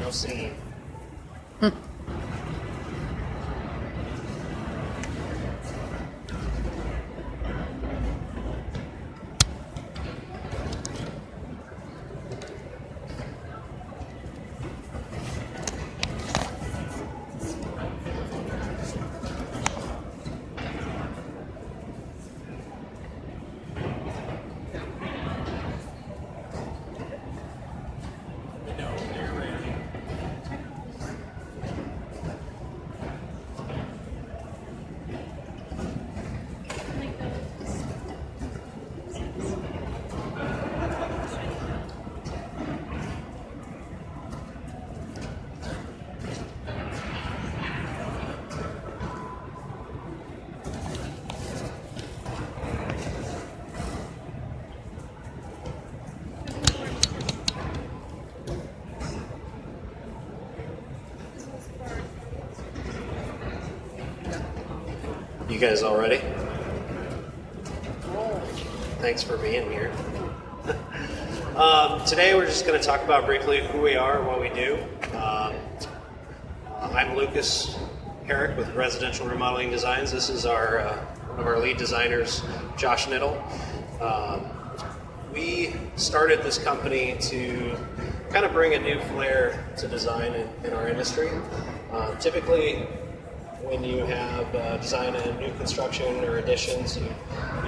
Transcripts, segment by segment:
no singing. You guys all ready? Thanks for being here. Today we're just going to talk about briefly who we are and what we do. I'm Lucas Herrick with Residential Remodeling Designs. This is our one of our lead designers, Josh Niddle. We started this company to kind of bring a new flair to design in our industry. Typically, when you have design in new construction or additions, you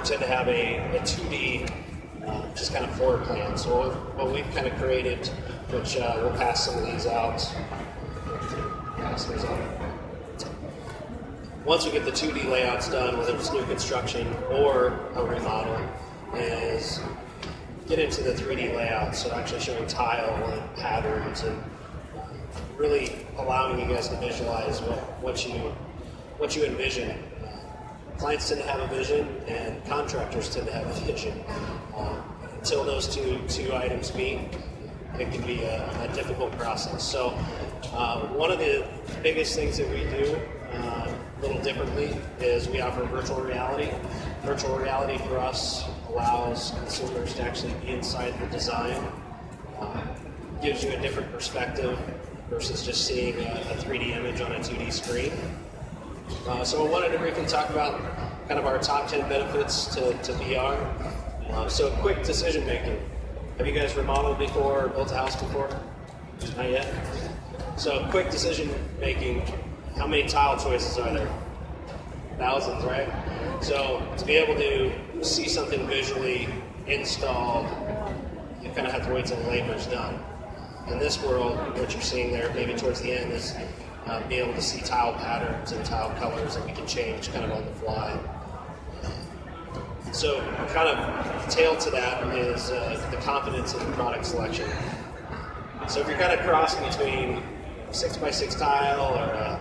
tend to have a 2D just kind of floor plan. So what we've kind of created, which we'll pass some of these out. Once we get the 2D layouts done, whether it's new construction or a remodel, is get into the 3D layout. So actually showing tile and patterns and really allowing you guys to visualize what you envision. Clients tend to have a vision, and contractors tend to have a vision. Until those two items meet, it can be a difficult process. So one of the biggest things that we do a little differently is we offer virtual reality. Virtual reality for us allows consumers to actually be inside the design, gives you a different perspective versus just seeing a 3D image on a 2D screen. So I wanted to briefly talk about kind of our top 10 benefits to VR. So quick decision making. Have you guys remodeled before or built a house before? Not yet? So quick decision making, how many tile choices are there? Thousands, right? So to be able to see something visually installed, you kind of have to wait till the labor's done. In this world, what you're seeing there, maybe towards the end, is be able to see tile patterns and tile colors that we can change kind of on the fly. So kind of tail to that is the confidence in the product selection. So if you're kind of crossing between 6x6 tile or a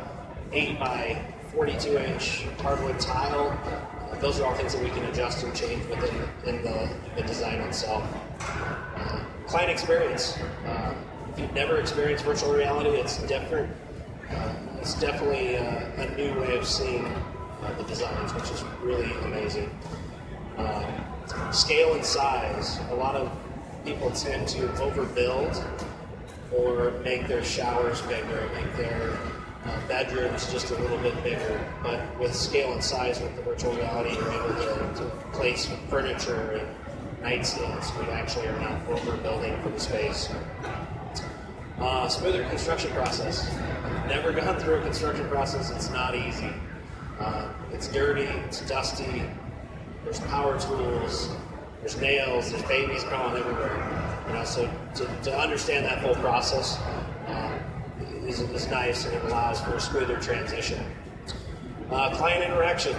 8x42-inch hardwood tile, those are all things that we can adjust and change within the design itself. Client experience. If you've never experienced virtual reality, it's different. It's definitely a new way of seeing the designs, which is really amazing. Scale and size. A lot of people tend to overbuild or make their showers bigger, make their bedrooms just a little bit bigger. But with scale and size, with the virtual reality, you're able to place furniture and nightstands. We actually are not overbuilding for the space. Smoother construction process. Never gone through a construction process. It's not easy. It's dirty. It's dusty. There's power tools. There's nails. There's babies crawling everywhere. So to understand that whole process is nice, and it allows for a smoother transition. Client interaction.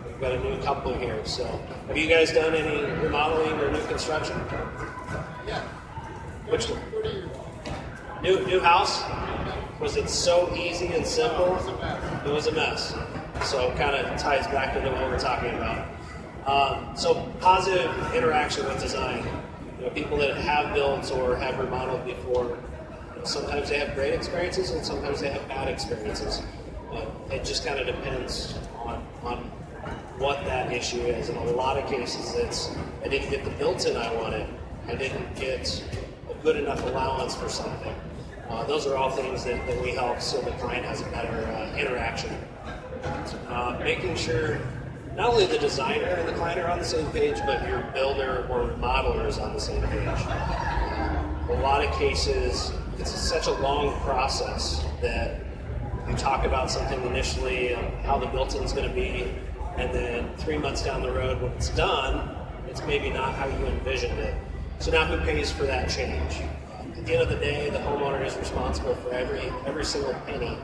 We've got a new couple here. So have you guys done any remodeling or new construction? Yeah. Which one? New house? Was it so easy and simple? It was a mess. So it kind of ties back into what we're talking about. So positive interaction with design. People that have built or have remodeled before, sometimes they have great experiences and sometimes they have bad experiences. It just kind of depends on what that issue is. In a lot of cases, it's I didn't get the built-in I wanted. I didn't get a good enough allowance for something. Those are all things that we help so the client has a better interaction. Making sure not only the designer and the client are on the same page, but your builder or remodeler is on the same page. A lot of cases, it's such a long process that you talk about something initially of how the built-in is going to be, and then 3 months down the road when it's done, it's maybe not how you envisioned it. So now who pays for that change? At the end of the day, the homeowner is responsible for every single penny.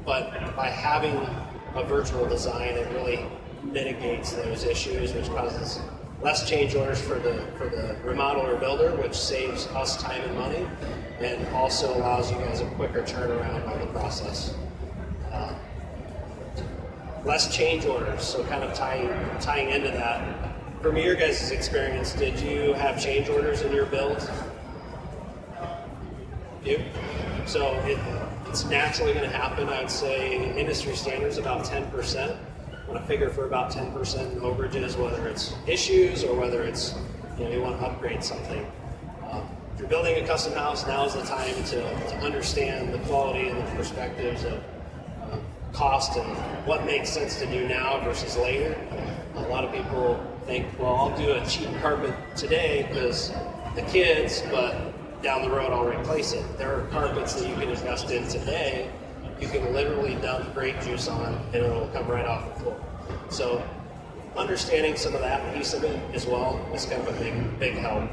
But by having a virtual design, it really mitigates those issues, which causes less change orders for the remodeler builder, which saves us time and money, and also allows you guys a quicker turnaround on the process. Less change orders, so kind of tying into that. From your guys' experience, did you have change orders in your builds? You? So it's naturally going to happen. I would say industry standards about 10%. I want to figure for about 10% overages, whether it's issues or whether it's you want to upgrade something. If you're building a custom house, now is the time to understand the quality and the perspectives of cost and what makes sense to do now versus later. A lot of people think, well, I'll do a cheap carpet today because the kids, but down the road I'll replace it. There are carpets that you can invest in today, you can literally dump grape juice on and it'll come right off the floor. So understanding some of that piece of it as well is kind of a big help.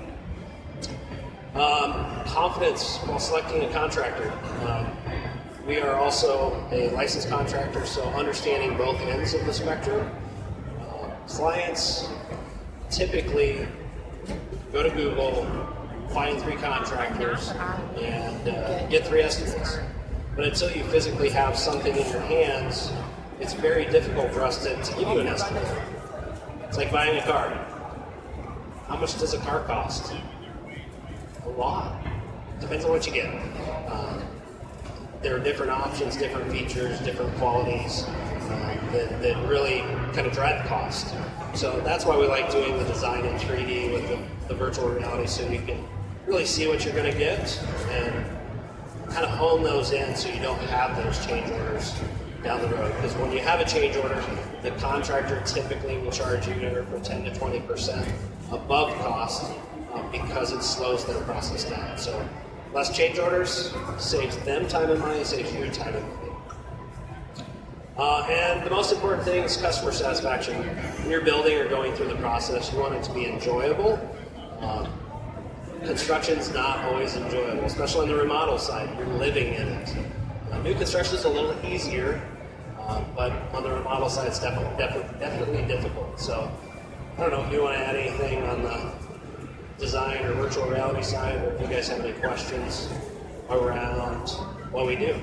Confidence while selecting a contractor. We are also a licensed contractor, so understanding both ends of the spectrum. Clients typically go to Google, find 3 contractors, and get 3 estimates. But until you physically have something in your hands, it's very difficult for us to give you an estimate. It's like buying a car. How much does a car cost? A lot. Depends on what you get. There are different options, different features, different qualities that really kind of drive the cost. So that's why we like doing the design in 3D with the virtual reality, so you can really see what you're going to get and kind of hone those in so you don't have those change orders down the road. Because when you have a change order, the contractor typically will charge you anywhere from 10 to 20% above cost because it slows their process down. So less change orders saves them time and money, saves you time and money. And the most important thing is customer satisfaction. When you're building or going through the process, you want it to be enjoyable. Construction's not always enjoyable, especially on the remodel side. You're living in it. New construction is a little easier, but on the remodel side, it's definitely difficult. So I don't know if you want to add anything on the design or virtual reality side, or if you guys have any questions around what we do.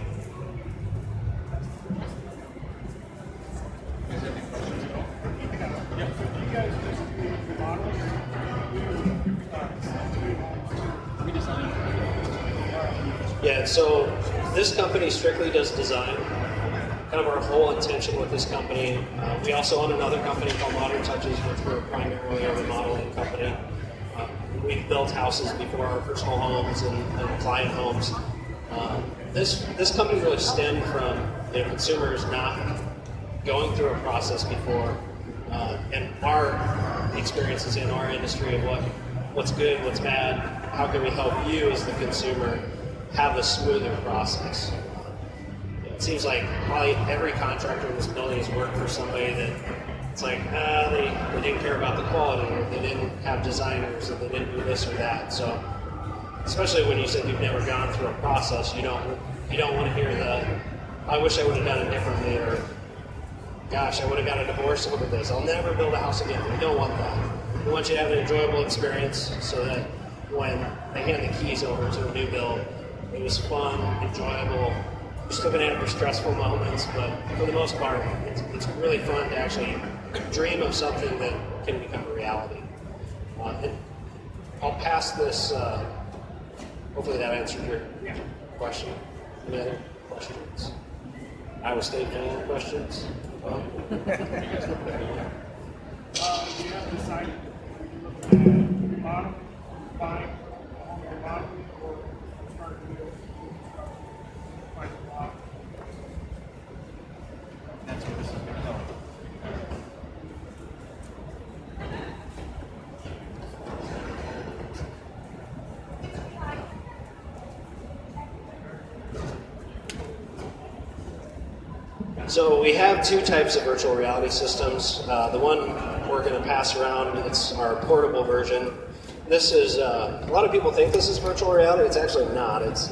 Yeah, so this company strictly does design. Kind of our whole intention with this company. We also own another company called Modern Touches, which we're primarily a remodeling company. We've built houses before, our personal homes and client homes. This company really stemmed from consumers not going through a process before, and our experiences in our industry of what's good, what's bad, how can we help you as the consumer have a smoother process. It seems like probably every contractor in this building has worked for somebody that it's like, they didn't care about the quality, or they didn't have designers, or they didn't do this or that. So, especially when you said you've never gone through a process, you don't want to hear the, I wish I would have done it differently, or gosh, I would have got a divorce over this. I'll never build a house again. We don't want that. We want you to have an enjoyable experience so that when they hand the keys over to a new build, it was fun, enjoyable. You're still going to have your stressful moments, but for the most part, it's really fun to actually dream of something that can become a reality. And I'll pass this, hopefully that answered your question. Any other questions? Iowa State fan questions? Do you have decided remodel, buying, remodeling, or start to do So we have two types of virtual reality systems. The one we're going to pass around, it's our portable version. This is, a lot of people think this is virtual reality. It's actually not. It's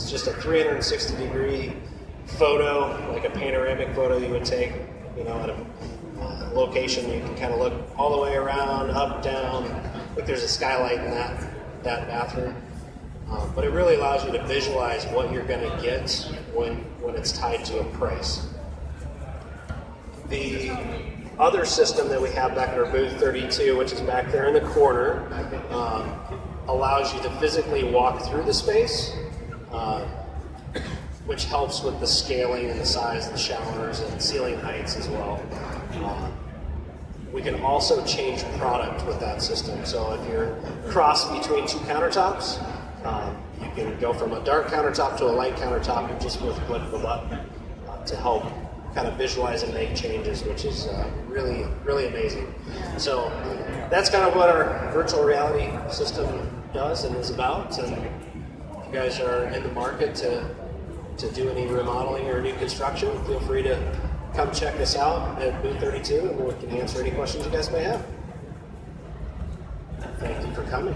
just a 360-degree photo, like a panoramic photo you would take, you know, at a location. You can kind of look all the way around, up, down. I think there's a skylight in that bathroom. But it really allows you to visualize what you're going to get when it's tied to a price. The other system that we have back at our booth 32, which is back there in the corner, allows you to physically walk through the space, which helps with the scaling and the size of the showers and ceiling heights as well. We can also change product with that system. So if you're crossed between two countertops, you can go from a dark countertop to a light countertop just with a click of a button to help kind of visualize and make changes, which is really, really amazing. So that's kind of what our virtual reality system does and is about. And if you guys are in the market to do any remodeling or new construction, feel free to come check us out at booth 32 and we can answer any questions you guys may have. Thank you for coming.